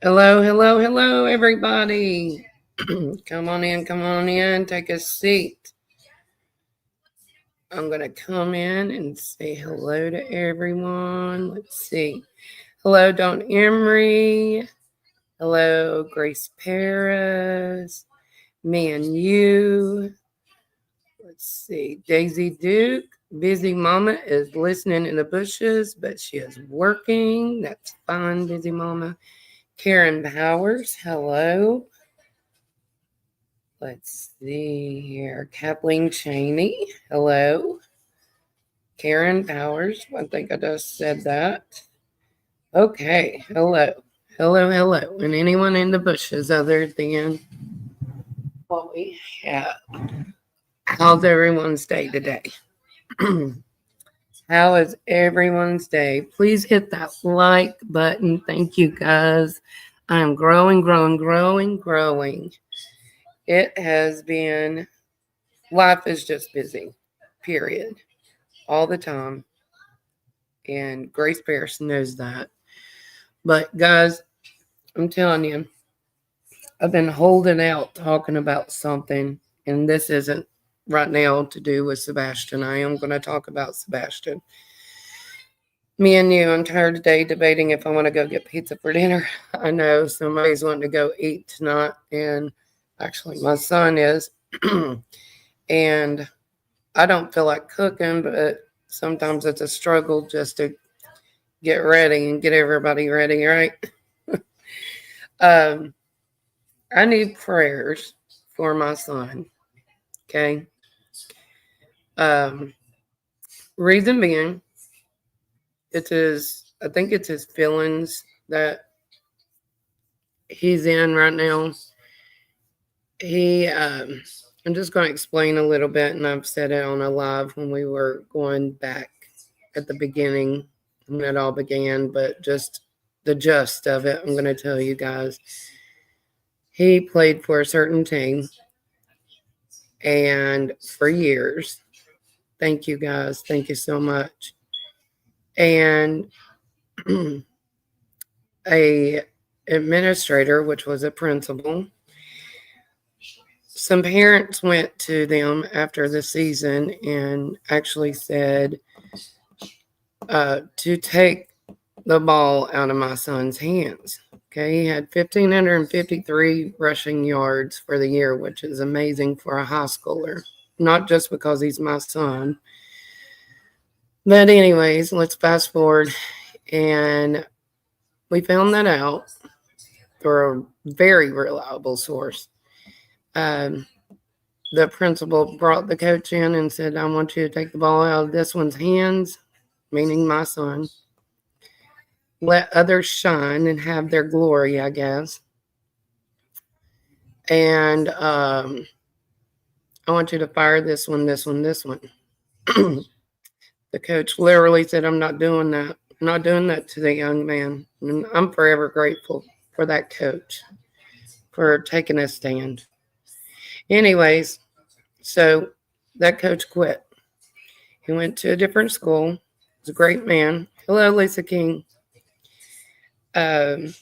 Hello, hello, hello, everybody. Come on in, take a seat. I'm going to come in and say hello to everyone. Let's see. Hello, Don Emery. Hello, Grace Paris. Me and you. Let's see. Daisy Duke. Busy Mama is listening in the bushes, but she is working. That's fine, Busy Mama. Karen Powers. Hello. Let's see here. Kathleen Cheney. Hello. Karen Powers. I think I just said that. Okay. Hello. Hello, hello. And anyone in the bushes other than what we have. How's everyone's day today? How is everyone's day? Please hit that like button. Thank you, guys. I'm growing. It has been, life is just busy, period. All the time. And Grace Paris knows that. But guys, I'm telling you, I've been holding out talking about something, and this isn't right now to do with Sebastian. I am going to talk about Sebastian. Me and you, I'm tired today debating if I want to go get pizza for dinner. I know somebody's wanting to go eat tonight, and actually my son is. And I don't feel like cooking, but sometimes it's a struggle just to get ready and get everybody ready, right? I need prayers for my son. Okay. Um, Reason being, I think it's his feelings that he's in right now. I'm just going to explain a little bit, and I've said it on a live when we were going back at the beginning when it all began, but just the gist of it, I'm going to tell you guys. He played for a certain team, and for years. Thank you, guys. Thank you so much. And a administrator, which was a principal, some parents went to them after the season and actually said to take the ball out of my son's hands. Okay, he had 1,553 rushing yards for the year, which is amazing for a high schooler. Not just because he's my son. But anyways, let's fast forward. And we found that out through a very reliable source. The principal brought the coach in and said, I want you to take the ball out of this one's hands, meaning my son. Let others shine and have their glory, I guess. And I want you to fire this one. The coach literally said, I'm not doing that. I'm not doing that to the young man. And I'm forever grateful for that coach for taking a stand. Anyways, so that coach quit. He went to a different school. He's a great man. Hello, Lisa King. A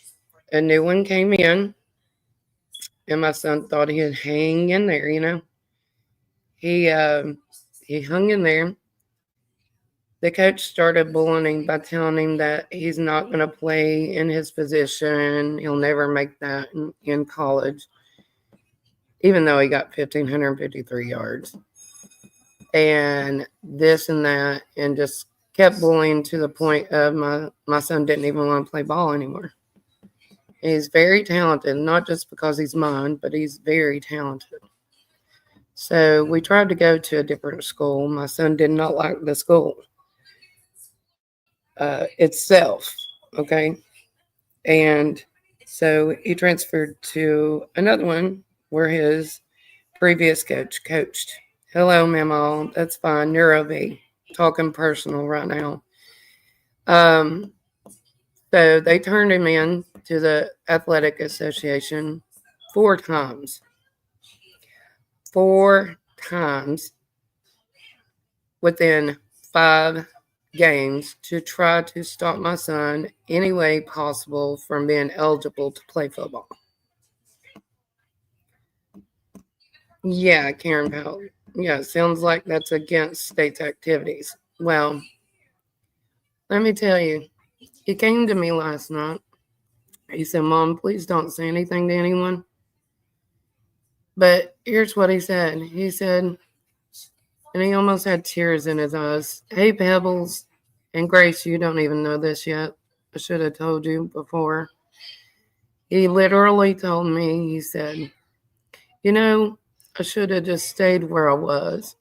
new one came in, and my son thought he'd hang in there, you know. He hung in there. The coach started bullying him by telling him that he's not going to play in his position. He'll never make that in college, even though he got 1,553 yards. And this and that, and just kept bullying to the point of my son didn't even want to play ball anymore. He's very talented, not just because he's mine, but he's very talented. So we tried to go to a different school. My son did not like the school itself, okay? And so he transferred to another one where his previous coach coached. Hello, Memo. That's fine. Neuro-V. Talking personal right now. So they turned him in to the Athletic Association 4 times. 4 times within 5 games to try to stop my son any way possible from being eligible to play football. Yeah, Karen Powell. Yeah, sounds like that's against state's activities. Well, let me tell you, he came to me last night. He said, Mom, please don't say anything to anyone. But here's what he said. He said, and he almost had tears in his eyes. Hey, Pebbles and Grace, you don't even know this yet. I should have told you before. He literally told me, he said, I should have just stayed where I was,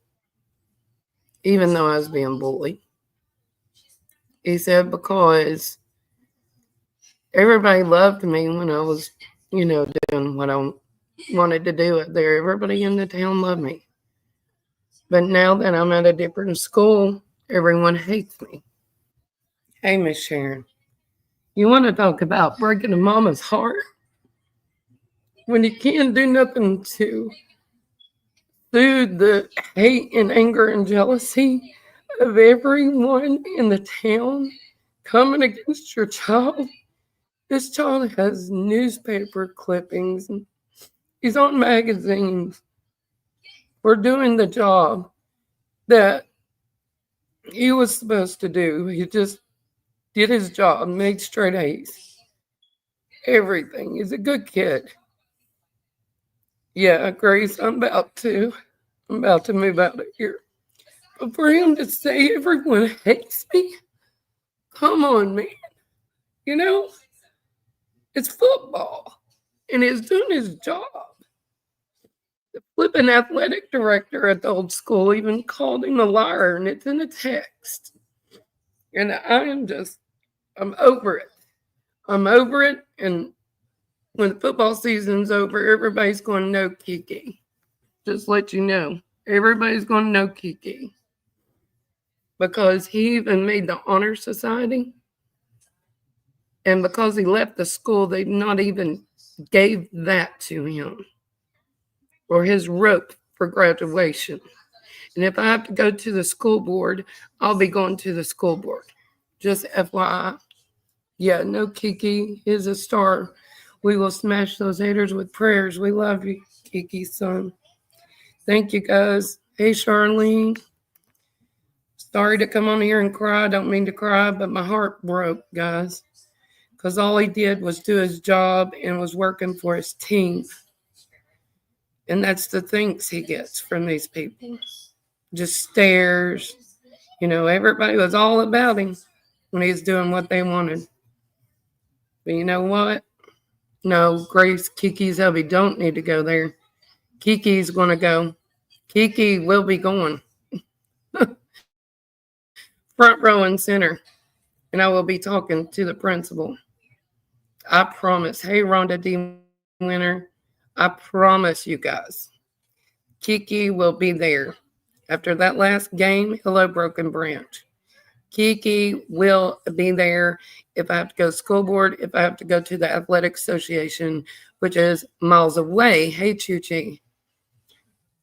even though I was being bullied. He said, because everybody loved me when I was, doing what I wanted to do up there. Everybody in the town loved me. But now that I'm at a different school, everyone hates me. Hey, Miss Sharon, you want to talk about breaking a mama's heart? When you can't do nothing to soothe the hate and anger and jealousy of everyone in the town coming against your child. This child has newspaper clippings. And he's on magazines for doing the job that he was supposed to do. He just did his job, made straight A's. Everything. He's a good kid. Yeah, Grace, I'm about to move out of here. But for him to say everyone hates me, come on, man. It's football. And he's doing his job. The flipping athletic director at the old school even called him a liar, and it's in a text. And I'm over it. I'm over it. And when the football season's over, everybody's going to know Kiki. Just let you know. Everybody's going to know Kiki. Because he even made the honor society. And because he left the school, they not even gave that to him. Or his rope for graduation. And if I have to go to the school board, I'll be going to the school board. Just FYI. Yeah, no Kiki is a star. We will smash those haters with prayers. We love you, Kiki's son. Thank you, guys. Hey, Charlene. Sorry to come on here and cry. I don't mean to cry, but my heart broke, guys. Because all he did was do his job and was working for his team. And that's the thanks he gets from these people. Just stares. Everybody was all about him when he was doing what they wanted. But you know what? No, Grace, Kiki's hubby don't need to go there. Kiki's going to go. Kiki will be going. Front row and center. And I will be talking to the principal. I promise. Hey, Rhonda D. Winner. I promise you guys. Kiki will be there. After that last game, hello, Broken Branch. Kiki will be there if I have to go to school board, if I have to go to the athletic association, which is miles away. Hey, Chuchi.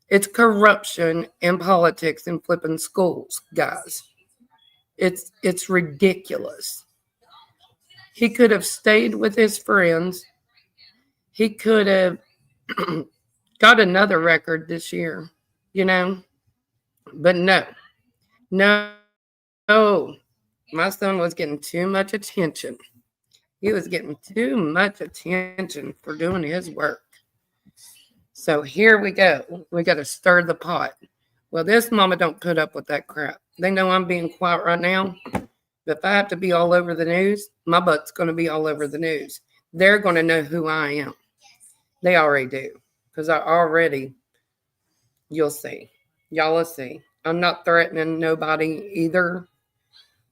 It's corruption and politics and flipping schools, guys. It's ridiculous. He could have stayed with his friends. He could have got another record this year, But no. My son was getting too much attention. He was getting too much attention for doing his work. So here we go. We got to stir the pot. Well, this mama don't put up with that crap. They know I'm being quiet right now. But if I have to be all over the news, my butt's going to be all over the news. They're going to know who I am. They already do. Because you'll see. Y'all will see. I'm not threatening nobody either.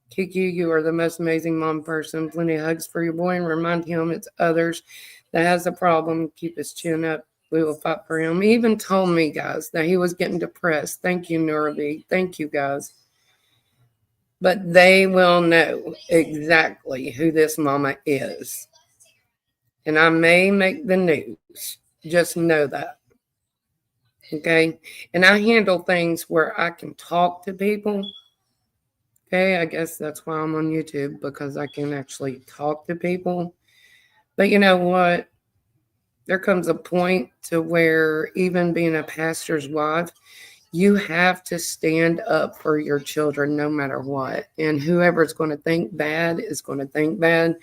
Kiki, you are the most amazing mom person. Plenty of hugs for your boy and remind him it's others that has a problem. Keep his chin up. We will fight for him. He even told me, guys, that he was getting depressed. Thank you, Nurabi. Thank you, guys. But they will know exactly who this mama is. And I may make the news. Just know that. Okay? And I handle things where I can talk to people. Okay, I guess that's why I'm on YouTube, because I can actually talk to people. But you know what? There comes a point to where, even being a pastor's wife, you have to stand up for your children no matter what. And whoever's going to think bad is going to think bad.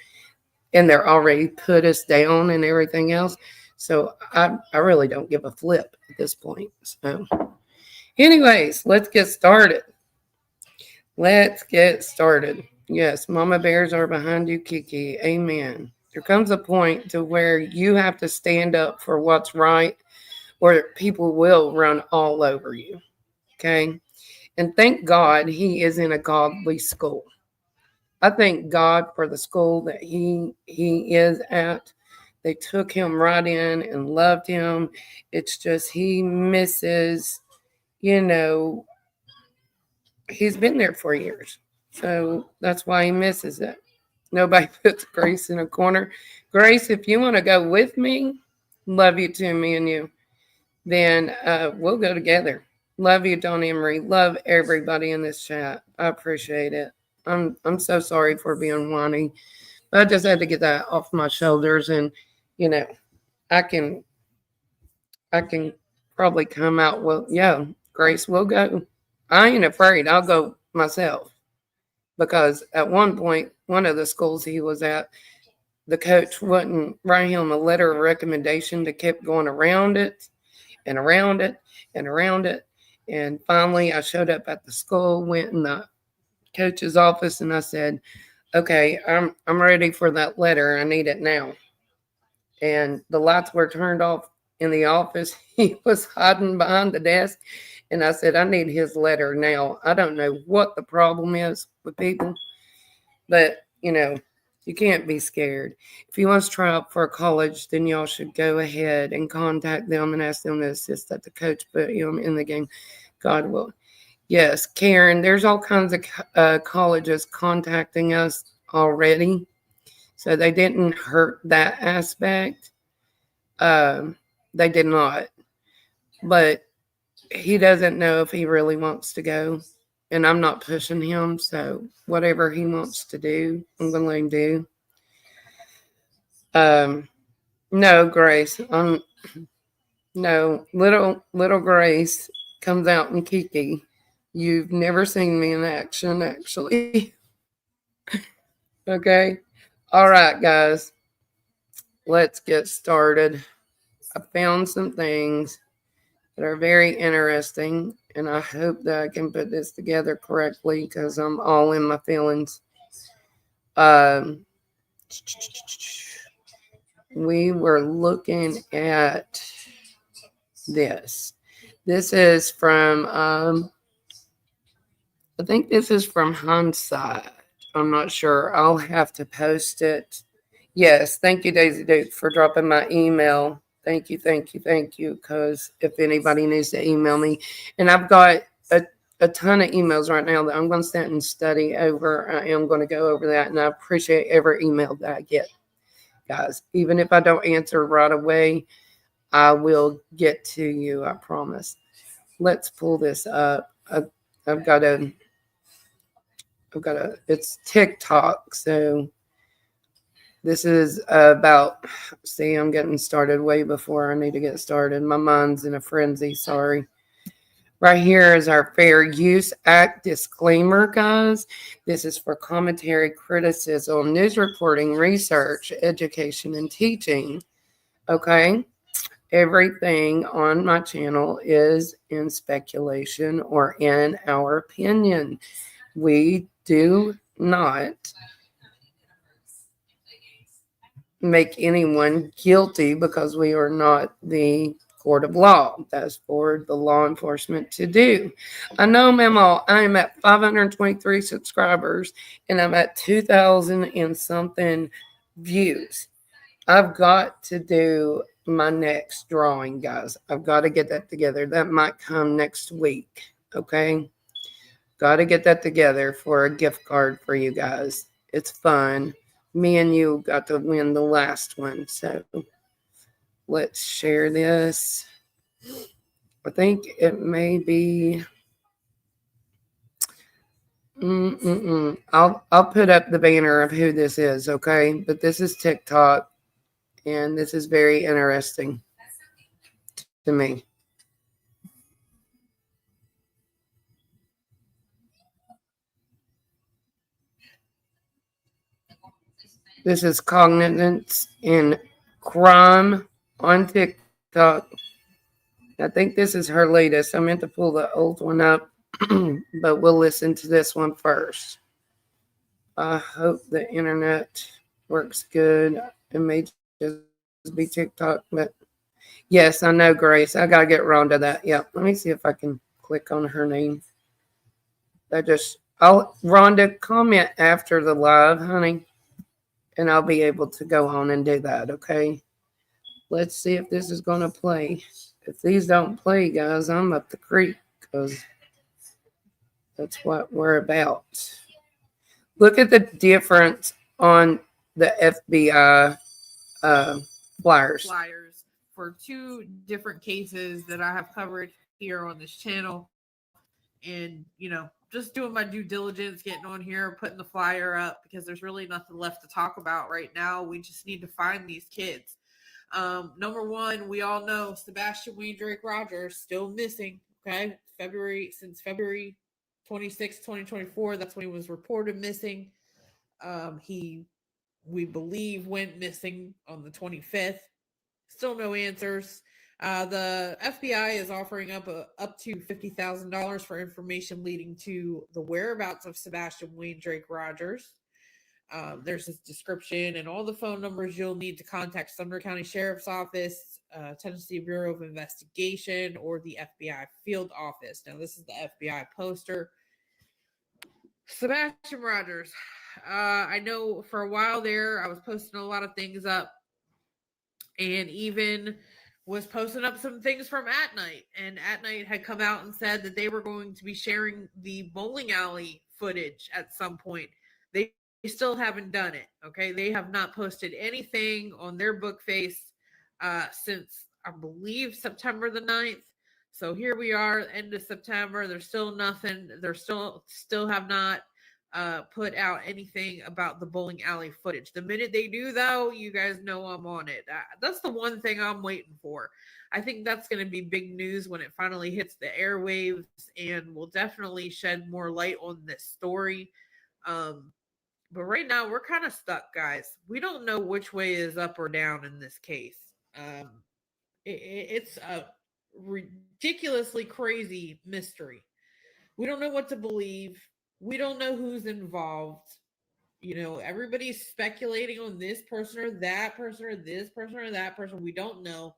And they're already put us down and everything else. So I really don't give a flip at this point. So, anyways, let's get started. Let's get started. Yes, mama bears are behind you, Kiki. Amen. There comes a point to where you have to stand up for what's right, or people will run all over you. Okay? And thank God he is in a godly school. I thank God for the school that he is at. They took him right in and loved him. It's just he misses, you know, he's been there for years. So that's why he misses it. Nobody puts Grace in a corner. Grace, if you want to go with me, love you too, me and you, then we'll go together. Love you, Donnie and Marie. Love everybody in this chat. I appreciate it. I'm so sorry for being whiny. But I just had to get that off my shoulders, and you know, I can probably come out. Well, yeah, Grace, we'll go. I ain't afraid. I'll go myself, because at one point, one of the schools he was at, the coach wouldn't write him a letter of recommendation. They kept going around it and around it and around it. And finally, I showed up at the school, went in the coach's office, and I said, "Okay, I'm ready for that letter. I need it now." And the lights were turned off in the office. He was hiding behind the desk, and I said, "I need his letter now. I don't know what the problem is with people, but you can't be scared. If you want to try out for a college, then y'all should go ahead and contact them and ask them to assist at the coach put him in the game. God will." Yes, Karen, there's all kinds of colleges contacting us already. So they didn't hurt that aspect. They did not. But he doesn't know if he really wants to go. And I'm not pushing him. So whatever he wants to do, I'm going to let him do. No, Grace. No, little Grace comes out in Kiki. You've never seen me in action, actually. Okay. All right, guys. Let's get started. I found some things that are very interesting, and I hope that I can put this together correctly, because I'm all in my feelings. We were looking at this. This is from, I think this is from Hindsight. I'm not sure. I'll have to post it. Yes, thank you, Daisy Duke, for dropping my email. Thank you. Because if anybody needs to email me, and I've got a ton of emails right now that I'm going to sit and study over. I am going to go over that, and I appreciate every email that I get, guys. Even if I don't answer right away, I will get to you. I promise. Let's pull this up. I've got a. It's TikTok, so. This is about, see, I'm getting started way before I need to get started. My mind's in a frenzy, sorry. Right here is our Fair Use Act disclaimer, guys. This is for commentary, criticism, news reporting, research, education, and teaching. Okay? Everything on my channel is in speculation or in our opinion. We do not make anyone guilty, because we are not the court of law. That's for the law enforcement to do. I know, Memo, I am at 523 subscribers, and I'm at 2,000 and something views. I've got to do my next drawing, guys. I've got to get that together. That might come next week. Okay? Got to get that together for a gift card for you guys. It's fun. Me and you got to win the last one. So let's share this. I think it may be. I'll put up the banner of who this is, okay? But this is TikTok, and this is very interesting to me. This is Cognizance in Crime on TikTok. I think this is her latest. I meant to pull the old one up, but we'll listen to this one first. I hope the internet works good. It may just be TikTok, but yes, I know, Grace. I gotta get Rhonda that. Yeah, let me see if I can click on her name. I'll Rhonda comment after the live, honey, and I'll be able to go on and do that. Okay. Let's see if this is gonna play. If these don't play, guys, I'm up the creek because that's what we're about. Look at the difference on the FBI flyers. Flyers for two different cases that I have covered here on this channel. And, just doing my due diligence, getting on here, putting the flyer up because there's really nothing left to talk about right now. We just need to find these kids. Number one, we all know Sebastian Drake Rogers still missing. Okay. Since February 26, 2024, that's when he was reported missing. We believe went missing on the 25th. Still no answers. The FBI is offering up to $50,000 for information leading to the whereabouts of Sebastian Drake Rogers. There's his description and all the phone numbers you'll need to contact Sumner County Sheriff's Office, Tennessee Bureau of Investigation, or the FBI field office. Now, this is the FBI poster. Sebastian Rogers. I know for a while there, I was posting a lot of things up and even was posting up some things from At Night. And At Night had come out and said that they were going to be sharing the bowling alley footage at some point. They still haven't done it. Okay. They have not posted anything on their book face since, I believe, September the 9th. So here we are, end of September. There's still nothing. They're still have not put out anything about the bowling alley footage. The minute they do, though, you guys know I'm on it. That's the one thing I'm waiting for. I think that's going to be big news when it finally hits the airwaves, and will definitely shed more light on this story. But right now, we're kind of stuck, guys. We don't know which way is up or down in this case. It's a ridiculously crazy mystery. We don't know what to believe. We don't know who's involved. Everybody's speculating on this person or that person or this person or that person. We don't know.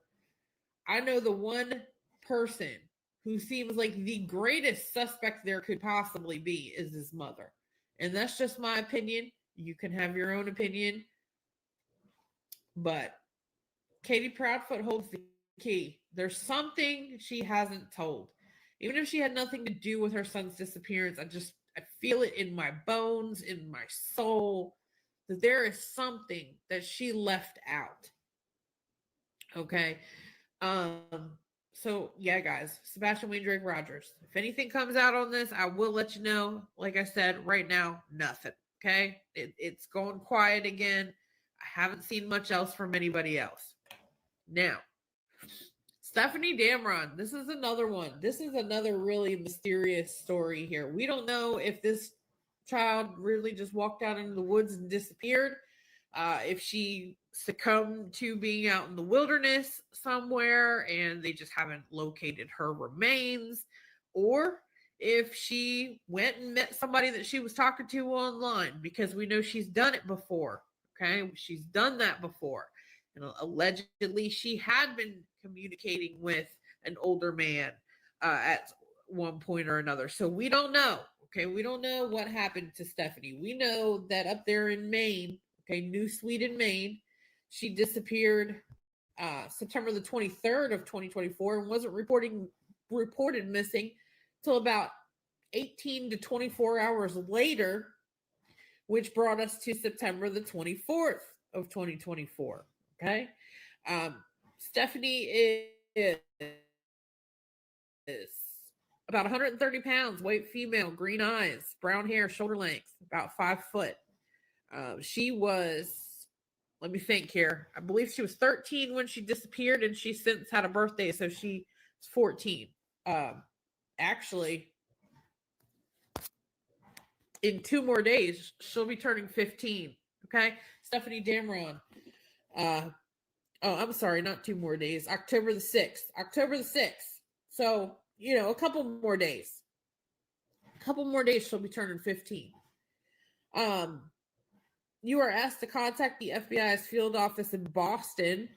I know the one person who seems like the greatest suspect there could possibly be is his mother. And that's just my opinion. You can have your own opinion. But Katie Proudfoot holds the key. There's something she hasn't told. Even if she had nothing to do with her son's disappearance, I feel it in my bones, in my soul, that there is something that she left out. Okay. So yeah, guys, Sebastian Drake Rogers. If anything comes out on this, I will let you know. Like I said, right now, nothing. Okay. It's going quiet again. I haven't seen much else from anybody else. Now, Stephanie Damron. This is another one. This is another really mysterious story here. We don't know if this child really just walked out into the woods and disappeared, if she succumbed to being out in the wilderness somewhere and they just haven't located her remains, or if she went and met somebody that she was talking to online, because we know she's done it before. Okay. She's done that before. And allegedly, she had been communicating with an older man at one point or another. So we don't know. Okay, we don't know what happened to Stephanie. We know that up there in Maine, okay, New Sweden, Maine, she disappeared September the 23rd of 2024 and wasn't reported missing till about 18 to 24 hours later, which brought us to September the 24th of 2024. Okay. Stephanie is about 130 pounds, white female, green eyes, brown hair, shoulder length, about 5 foot. She was, let me think here. I believe she was 13 when she disappeared, and she since had a birthday, so she's 14. Actually, in 2 more days, she'll be turning 15. Okay, Stephanie Damron. I'm sorry, not 2 more days. October the 6th. October the 6th. So, a couple more days. A couple more days, she'll be turning 15. You are asked to contact the FBI's field office in Boston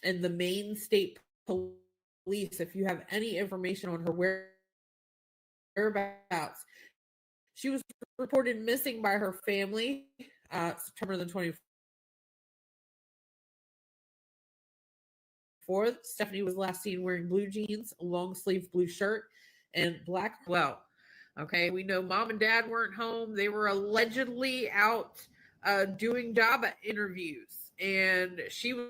and the Maine State Police if you have any information on her whereabouts. She was reported missing by her family September the 24th. Stephanie was last seen wearing blue jeans, a long sleeve blue shirt, and black. Well, okay, we know mom and dad weren't home. They were allegedly out doing job interviews, and she was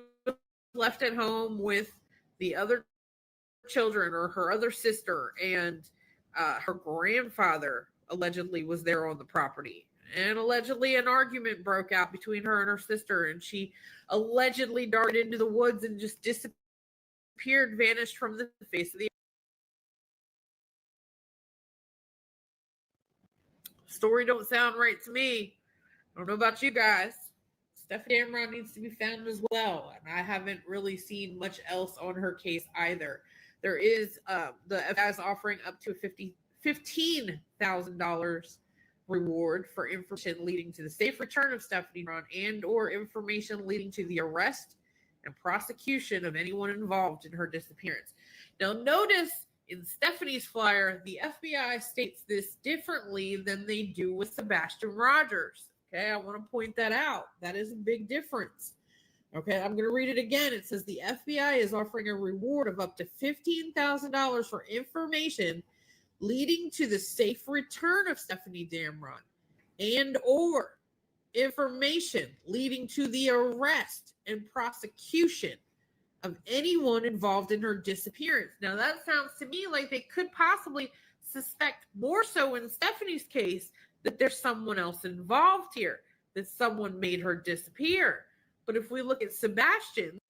left at home with the other children, or her other sister, and her grandfather allegedly was there on the property. And allegedly an argument broke out between her and her sister, and she allegedly darted into the woods and just disappeared, vanished from the face of the earth. Story don't sound right to me. I don't know about you guys. Stephanie Damron needs to be found as well, and I haven't really seen much else on her case either. There is the FBI is offering up to $15,000 reward for information leading to the safe return of Stephanie Damron and or information leading to the arrest and prosecution of anyone involved in her disappearance. Now, notice in Stephanie's flyer, the FBI states this differently than they do with Sebastian Rogers. Okay, I want to point that out. That is a big difference. Okay, I'm going to read it again. It says the FBI is offering a reward of up to $15,000 for information leading to the safe return of Stephanie Damron and or information leading to the arrest and prosecution of anyone involved in her disappearance. Now, that sounds to me like they could possibly suspect, more so in Stephanie's case, that there's someone else involved here, that someone made her disappear. But if we look at Sebastian's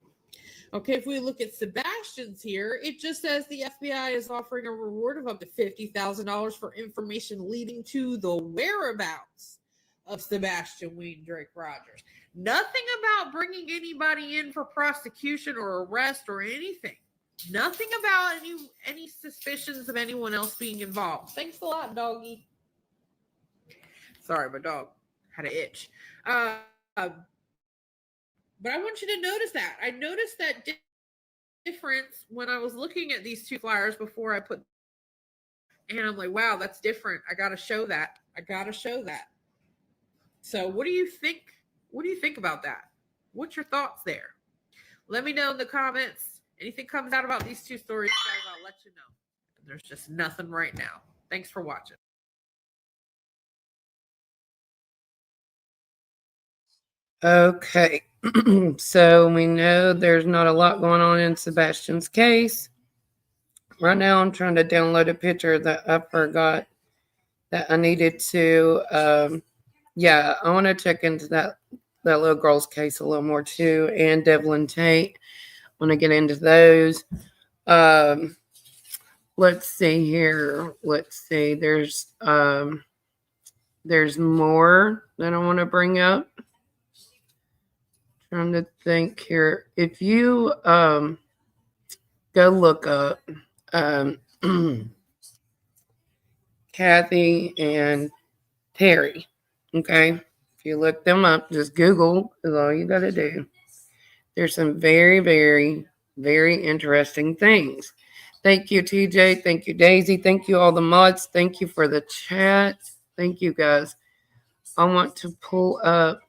here, it just says the FBI is offering a reward of up to $50,000 for information leading to the whereabouts of Sebastian Wayne Drake Rogers. Nothing about bringing anybody in for prosecution or arrest or anything. Nothing about any suspicions of anyone else being involved. Thanks a lot, doggy. Sorry, my dog had an itch. But I want you to notice that. I noticed that difference when I was looking at these 2 flyers before I put, and I'm like, wow, that's different. I got to show that. So what do you think? What do you think about that? What's your thoughts there? Let me know in the comments. Anything comes out about these 2 stories, guys, I'll let you know. There's just nothing right now. Thanks for watching. Okay, so we know there's not a lot going on in Sebastian's case. Right now I'm trying to download a picture that I forgot that I needed to. I want to check into that little girl's case a little more too, and Devlin Tate. I want to get into those. Let's see here. There's more that I want to bring up. Trying to think here. If you go look up Kathy and Terry, okay? If you look them up, just Google is all you got to do. There's some very, very, very interesting things. Thank you, TJ. Thank you, Daisy. Thank you, all the mods. Thank you for the chat. Thank you, guys. I want to pull up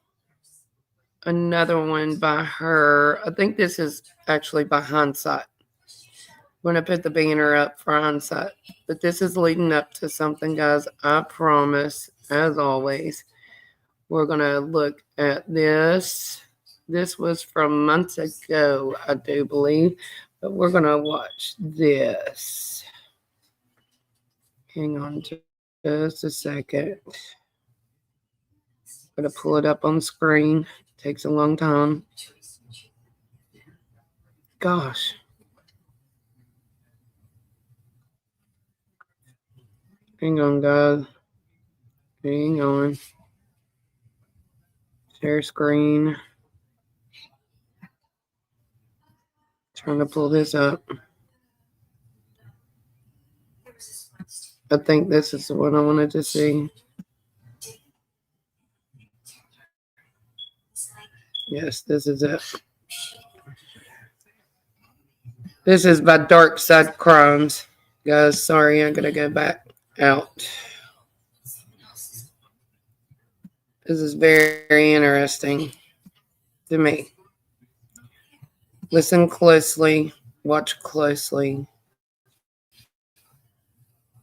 another one by her. I think this is actually by Hindsight. I'm going to put the banner up for Hindsight. But this is leading up to something, guys. I promise, as always, we're going to look at this. This was from months ago, I do believe. But we're going to watch this. Hang on just a second. Gotta pull it up on screen. Takes a long time. Gosh. Hang on, guys. Hang on. Share screen. Trying to pull this up. I think this is the one I wanted to see. Yes, this is it. This is by Dark Side Crimes. Guys, sorry, I gotta go back out. This is very interesting to me. Listen closely, watch closely.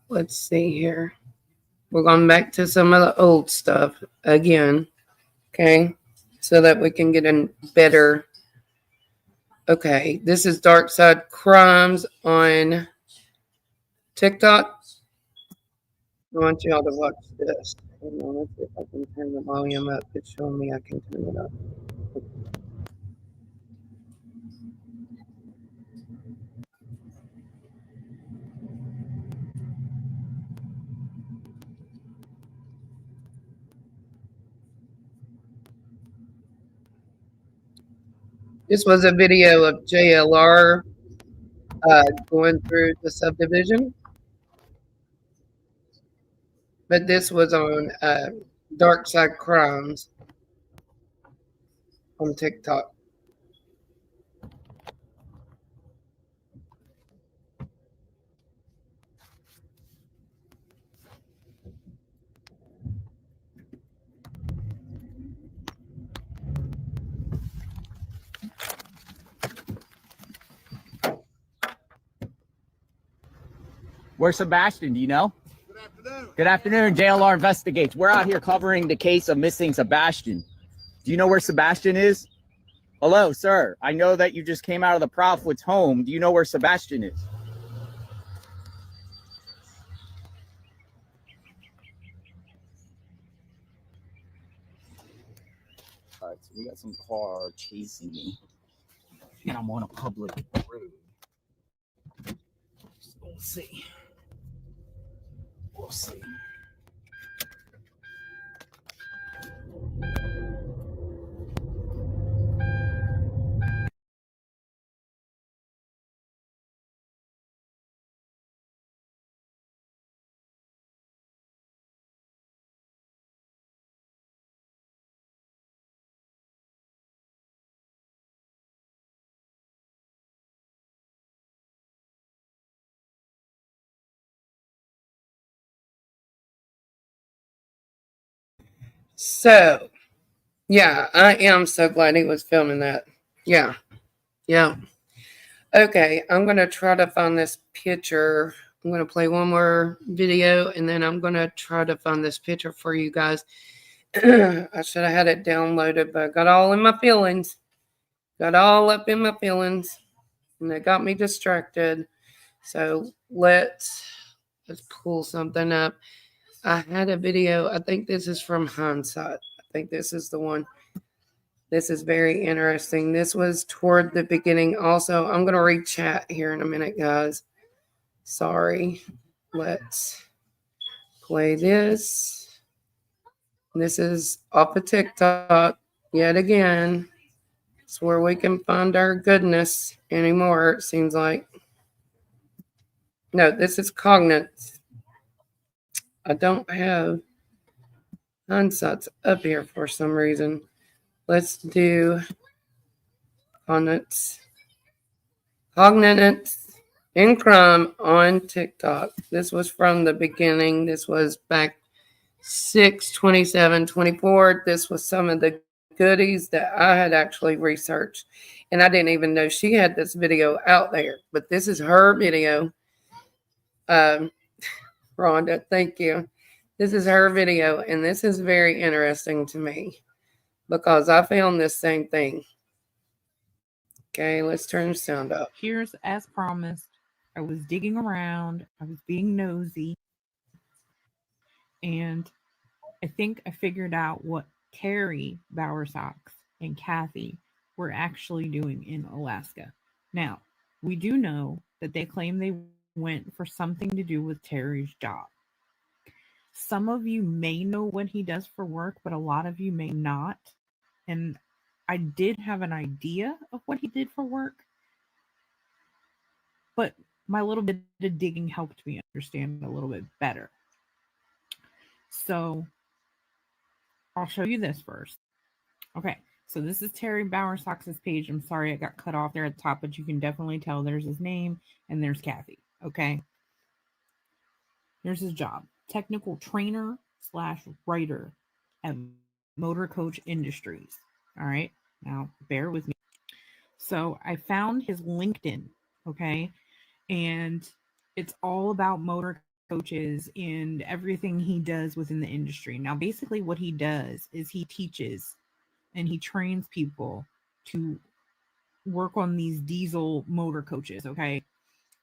Let's see here. We're going back to some of the old stuff again, okay? So that we can get a better. Okay, this is Dark Side Crimes on TikTok. I want y'all to watch this. Hold on, let's see if I can turn the volume up. It's showing me I can turn it up. This was a video of JLR going through the subdivision, but this was on Dark Side Crimes on TikTok. Where's Sebastian? Do you know? Good afternoon. Good afternoon. JLR Investigates. We're out here covering the case of missing Sebastian. Do you know where Sebastian is? Hello, sir. I know that you just came out of the Proudfoot's home. Do you know where Sebastian is? All right, so we got some car chasing me, and I'm on a public road. We'll see. We'll see. So, yeah, I am so glad he was filming that. Yeah, yeah. Okay, I'm going to try to find this picture. I'm going to play one more video and then I'm going to try to find this picture for you guys. I should have had it downloaded, but I got all in my feelings. Got all up in my feelings and it got me distracted. So let's pull something up. I had a video. I think this is from Hindsight. I think this is the one. This is very interesting. This was toward the beginning. Also, I'm going to read chat here in a minute, guys. Sorry. Let's play this. This is off of TikTok yet again. It's where we can find our goodness anymore, it seems like. No, this is Cognizant. I don't have Hindsight's up here for some reason. Let's do Cognizant in crime on TikTok. This was from the beginning. This was back 6/27/24. This was some of the goodies that I had actually researched. And I didn't even know she had this video out there. But this is her video. Rhonda, thank you. This is her video. And this is very interesting to me because I found this same thing. Okay, let's turn the sound up. Here's as promised. I was digging around. I was being nosy. And I think I figured out what Terry Bowersox and Kathy were actually doing in Alaska. Now, we do know that they claim they went for something to do with Terry's job. Some of you may know what he does for work, but a lot of you may not. And I did have an idea of what he did for work, but my little bit of digging helped me understand a little bit better. So I'll show you this first. Okay, so this is Terry Bowersox's page. I'm sorry it got cut off there at the top, but you can definitely tell there's his name and there's Kathy. Okay, here's his job: technical trainer / writer at Motor Coach Industries. All right, now bear with me. So I found his LinkedIn. Okay, and it's all about motor coaches and everything he does within the industry. Now, basically, what he does is he teaches and he trains people to work on these diesel motor coaches. Okay.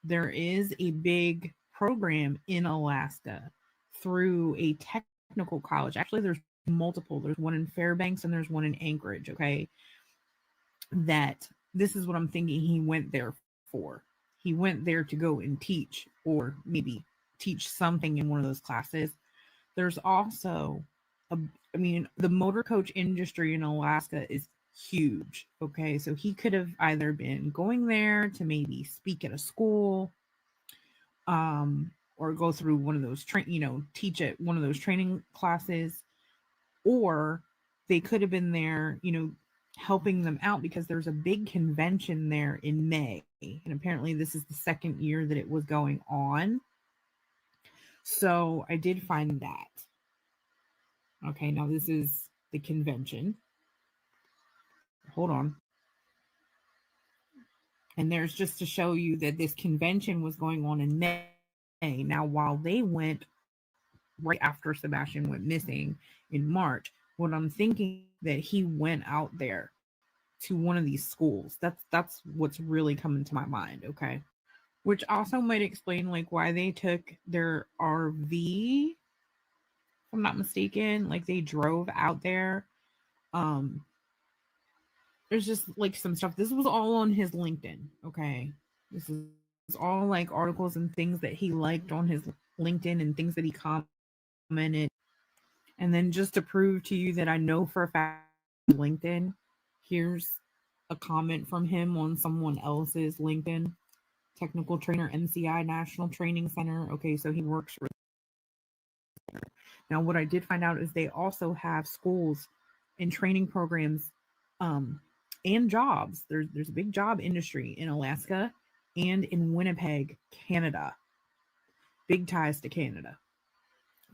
There is a big program in Alaska through a technical college. Actually, there's multiple. There's one in Fairbanks and there's one in Anchorage. Okay. That this is what I'm thinking he went there for. He went there to go and teach, or maybe teach something in one of those classes. There's also the motor coach industry in Alaska is huge. Okay. So he could have either been going there to maybe speak at a school, or go through one of those teach at one of those training classes, or they could have been there, helping them out because there's a big convention there in May. And apparently this is the second year that it was going on. So I did find that. Okay, now this is the convention. Hold on. And there's just to show you that this convention was going on in May. Now, while they went right after Sebastian went missing in March, what I'm thinking that he went out there to one of these schools. That's what's really coming to my mind, okay? Which also might explain like why they took their RV, if I'm not mistaken, like they drove out there. There's just like some stuff. This was all on his LinkedIn, okay? This is all like articles and things that he liked on his LinkedIn and things that he commented. And then just to prove to you that I know for a fact LinkedIn, here's a comment from him on someone else's LinkedIn. Technical trainer, NCI National Training Center. Okay, so he works for. Now, what I did find out is they also have schools and training programs, and jobs. There's a big job industry in Alaska and in Winnipeg, Canada. Big ties to Canada.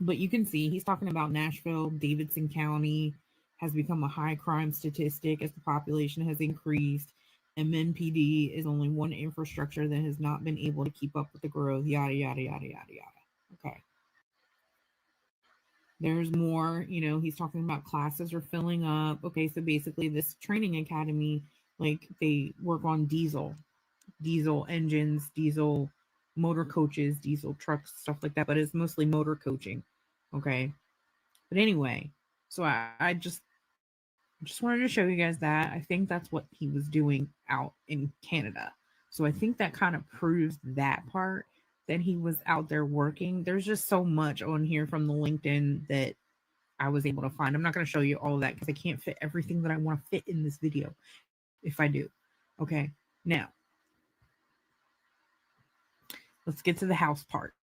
But you can see he's talking about Nashville, Davidson County has become a high crime statistic as the population has increased. MNPD is only one infrastructure that has not been able to keep up with the growth, yada, yada, yada, yada, yada. Okay. There's more, he's talking about classes are filling up. Okay, so basically this training academy, like they work on diesel engines, diesel motor coaches, diesel trucks, stuff like that, but it's mostly motor coaching. Okay. But anyway, so I just wanted to show you guys that. I think that's what he was doing out in Canada. So I think that kind of proves that part, that he was out there working. There's just so much on here from the LinkedIn that I was able to find. I'm not going to show you all of that because I can't fit everything that I want to fit in this video if I do. Okay, now let's get to the house part.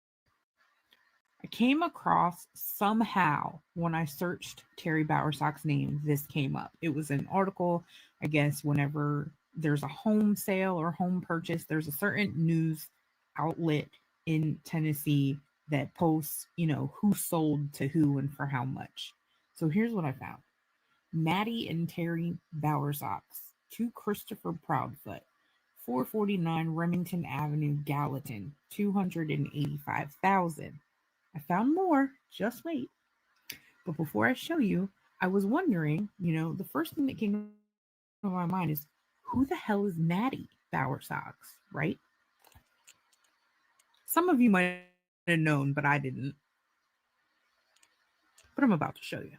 I came across somehow when I searched Terry Bowersox's name, this came up. It was an article, I guess, whenever there's a home sale or home purchase, there's a certain news outlet in Tennessee that posts, who sold to who and for how much. So here's what I found. Maddie and Terry Bowersox to Christopher Proudfoot, 449 Remington Avenue, Gallatin, $285,000. I found more, just wait. But before I show you, I was wondering, the first thing that came to my mind is, who the hell is Maddie Bowersox, right? Some of you might have known, but I didn't. but I'm about to show you.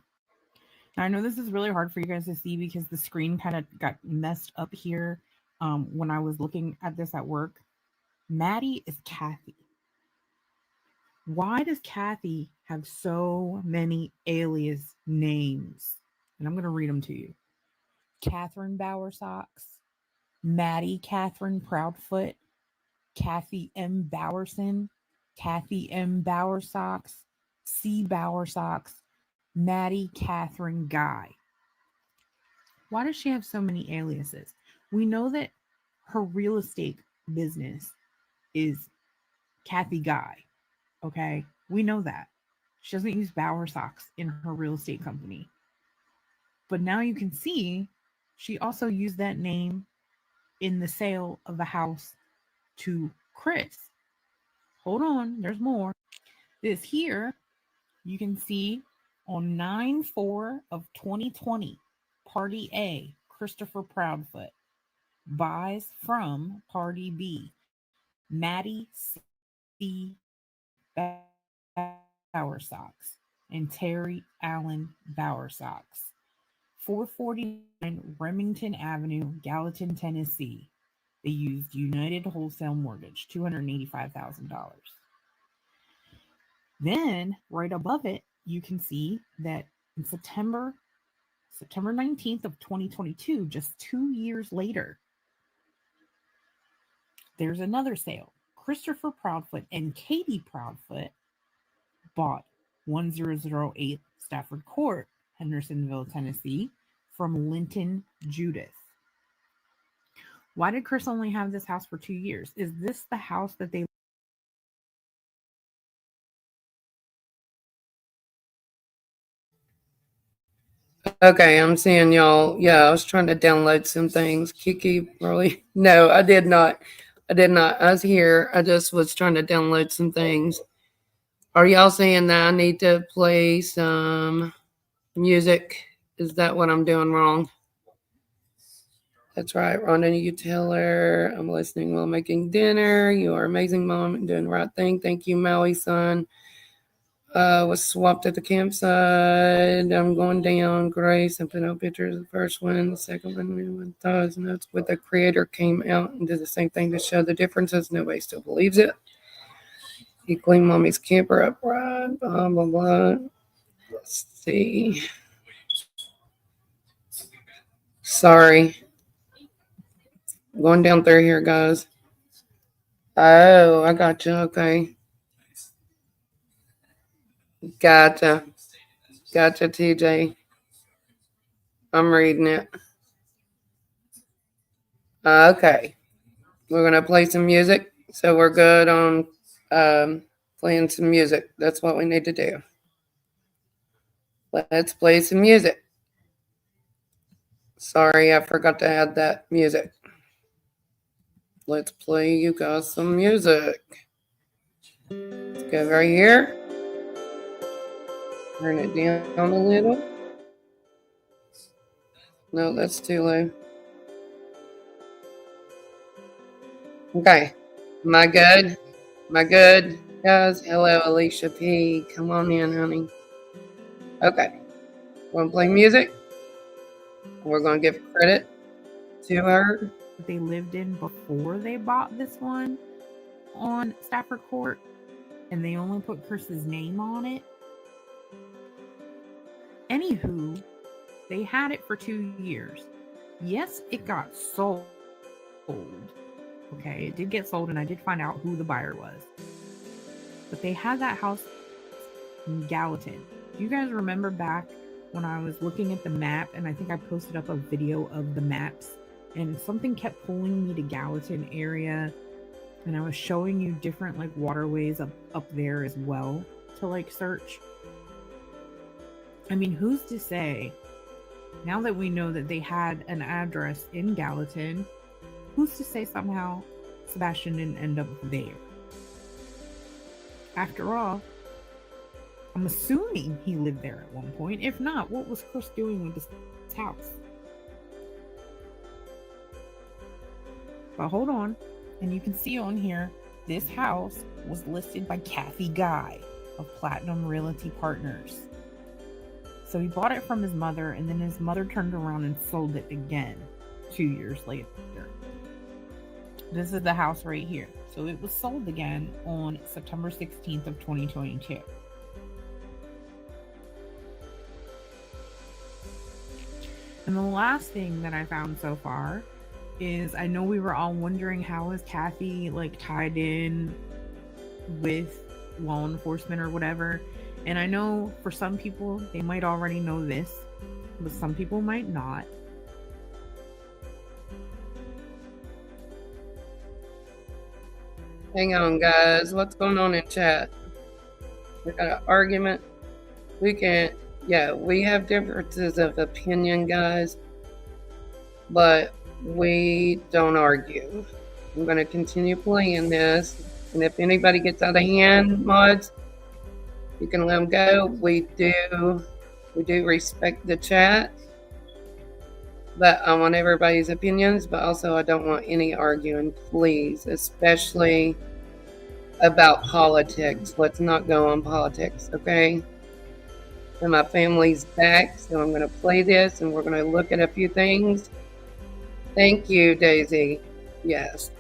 Now, I know this is really hard for you guys to see because the screen kind of got messed up here when I was looking at this at work. Maddie is Kathy. Why does Kathy have so many alias names? And I'm going to read them to you. Catherine Bowersocks, Maddie Catherine Proudfoot, Kathy M. Bowerson, Kathy M. Bowersocks, C. Bowersocks, Maddie Catherine Guy. Why does she have so many aliases? We know that her real estate business is Kathy Guy. Okay, we know that. She doesn't use Bowersocks in her real estate company. But now you can see she also used that name in the sale of the house to Chris. Hold on, there's more. This here, you can see on 9/4 of 2020, Party A, Christopher Proudfoot, buys from Party B, Maddie C. Bowersocks and Terry Allen Bowersocks. 449 Remington Avenue, Gallatin, Tennessee. They used United Wholesale Mortgage, $285,000. Then, right above it, you can see that in September 19th of 2022, just 2 years later, there's another sale. Christopher Proudfoot and Katie Proudfoot bought 1008 Stafford Court, Hendersonville, Tennessee, from Linton Judith. Why did Chris only have this house for 2 years? Is this the house that they... Okay, I'm seeing y'all. Yeah, I was trying to download some things. Kiki, really? No, I did not. I was here. I just was trying to download some things. Are y'all saying that I need to play some music? Is that what I'm doing wrong? That's right, Rhonda, you tell her I'm listening while making dinner. You are amazing, Mom, and doing the right thing. Thank you, Maui son. Was swapped at the campsite. I'm going down. Grace. I put out pictures of the first one. The second one with thoughts notes with the creator came out and did the same thing to show the differences. Nobody still believes it. He cleaned Mommy's camper up right. Blah, blah, blah. Let's see. Sorry. Going down through here, guys. Oh, I got you. Okay. Gotcha, TJ. I'm reading it. Okay. We're going to play some music. So we're good on playing some music. That's what we need to do. Let's play some music. Sorry, I forgot to add that music. Let's play you guys some music. Let's go right here. Turn it down a little. No, that's too low. Okay. Am I good? Guys, hello, Alicia P. Come on in, honey. Okay. We're going to play music. We're going to give credit to her. They lived in before they bought this one on Stafford Court, and they only put Chris's name on it. Anywho, they had it for 2 years. Yes, it got sold. Okay, it did get sold, and I did find out who the buyer was. But they had that house in Gallatin. Do you guys remember back when I was looking at the map, and I think I posted up a video of the maps, and something kept pulling me to Gallatin area, and I was showing you different like waterways up there as well to like search. I mean, who's to say, now that we know that they had an address in Gallatin, who's to say somehow Sebastian didn't end up there? After all, I'm assuming he lived there at one point. If not, what was Chris doing with this house? But hold on, and you can see on here, this house was listed by Kathy Guy of Platinum Realty Partners. So he bought it from his mother, and then his mother turned around and sold it again 2 years later. This is the house right here. So it was sold again on September 16th of 2022. And the last thing that I found so far is, I know we were all wondering, how is Kathy like tied in with law enforcement or whatever. And I know for some people, they might already know this, but some people might not. Hang on, guys. What's going on in chat? We got an argument. We have differences of opinion, guys, but we don't argue. I'm going to continue playing this, and if anybody gets out of hand, mods, you can let them go. We do respect the chat, but I want everybody's opinions, but also I don't want any arguing, please, especially about politics. Let's not go on politics, okay? And my family's back, so I'm going to play this, and we're going to look at a few things. Thank you, Daisy. Yes.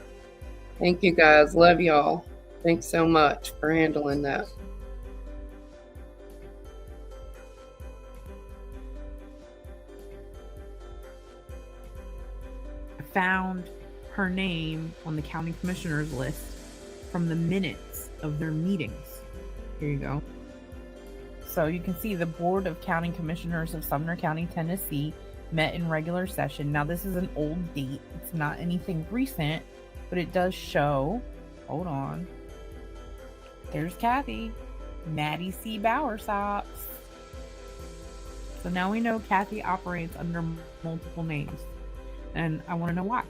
Thank you, guys. Love y'all. Thanks so much for handling that. Found her name on the county commissioner's list from the minutes of their meetings. Here you go. So you can see the Board of County Commissioners of Sumner County, Tennessee met in regular session. Now this is an old date. It's not anything recent, but it does show. Hold on. There's Kathy. Maddie C. Bowersox. So now we know Kathy operates under multiple names. And I want to know why.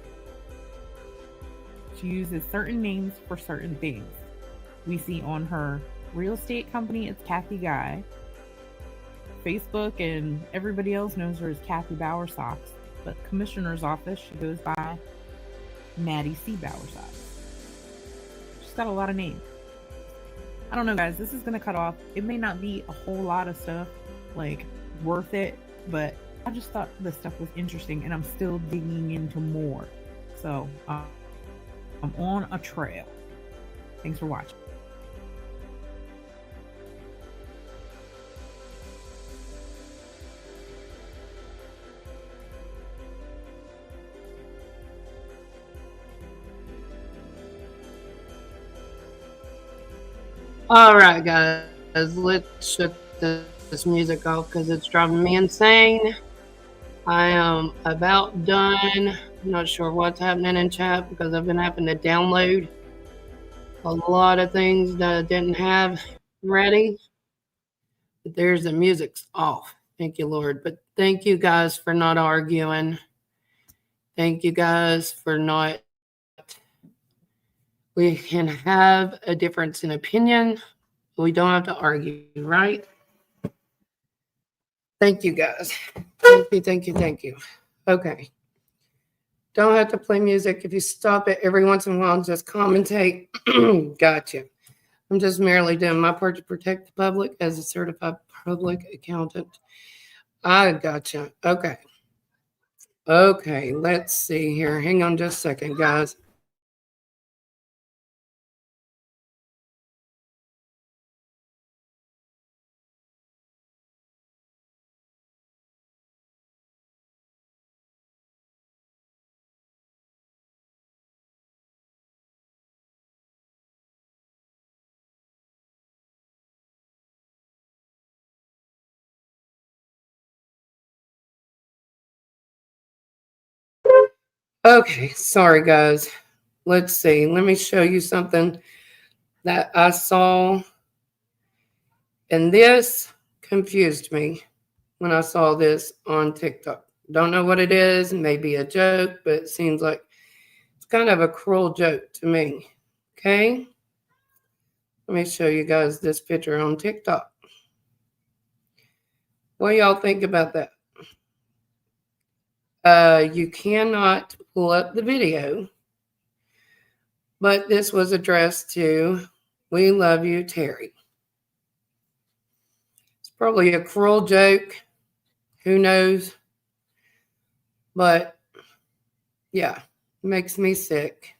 She uses certain names for certain things. We see on her real estate company, it's Kathy Guy. Facebook and everybody else knows her as Kathy Bowersox. But commissioner's office, she goes by Maddie C. Bowersox. She's got a lot of names. I don't know, guys. This is going to cut off. It may not be a whole lot of stuff, like, worth it, but I just thought this stuff was interesting, and I'm still digging into more. So, I'm on a trail. Thanks for watching. All right, guys. Let's shut this music off because it's driving me insane. I am about done. I'm not sure what's happening in chat because I've been having to download a lot of things that I didn't have ready. But there's the music's off. Thank you, Lord. But thank you guys for not arguing. Thank you guys for not. We can have a difference in opinion. We don't have to argue, right? Thank you, guys. Thank you. Okay. Don't have to play music. If you stop it every once in a while and just commentate, gotcha. I'm just merely doing my part to protect the public as a certified public accountant. I gotcha. Okay. Okay, let's see here. Hang on just a second, guys. Okay, sorry guys. Let's see. Let me show you something that I saw. And this confused me when I saw this on TikTok. Don't know what it is. Maybe a joke, but it seems like it's kind of a cruel joke to me. Okay? Let me show you guys this picture on TikTok. What do y'all think about that? You cannot pull up the video, but this was addressed to "We love you, Terry." It's probably a cruel joke. Who knows? But yeah, makes me sick.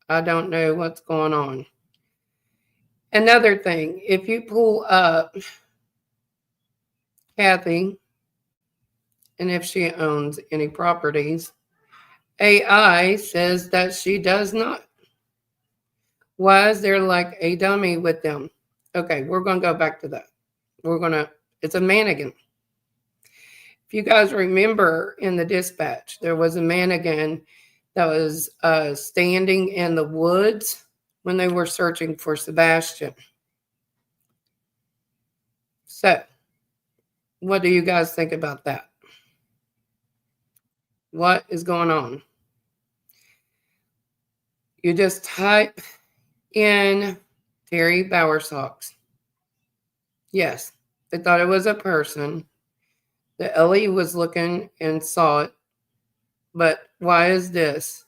I don't know what's going on. Another thing, if you pull up Kathy, and if she owns any properties, AI says that she does not. Why is there like a dummy with them? Okay, we're going to go back to that. It's a mannequin. If you guys remember in the dispatch, there was a mannequin that was standing in the woods when they were searching for Sebastian. So, what do you guys think about that? What is going on? You just type in Terry Bowersox. Yes, they thought it was a person. The Ellie was looking and saw it. But why is this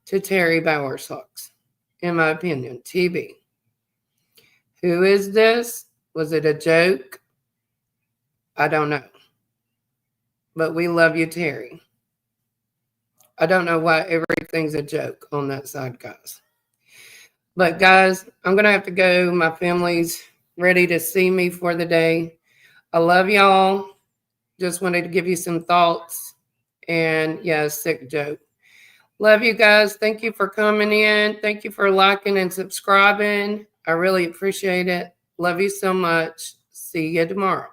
to Terry Bowersox? In my opinion, TB. Who is this? Was it a joke? I don't know. But we love you, Terry. I don't know why everything's a joke on that side, guys. But guys, I'm going to have to go. My family's ready to see me for the day. I love y'all. Just wanted to give you some thoughts. And yeah, sick joke. Love you guys. Thank you for coming in. Thank you for liking and subscribing. I really appreciate it. Love you so much. See you tomorrow.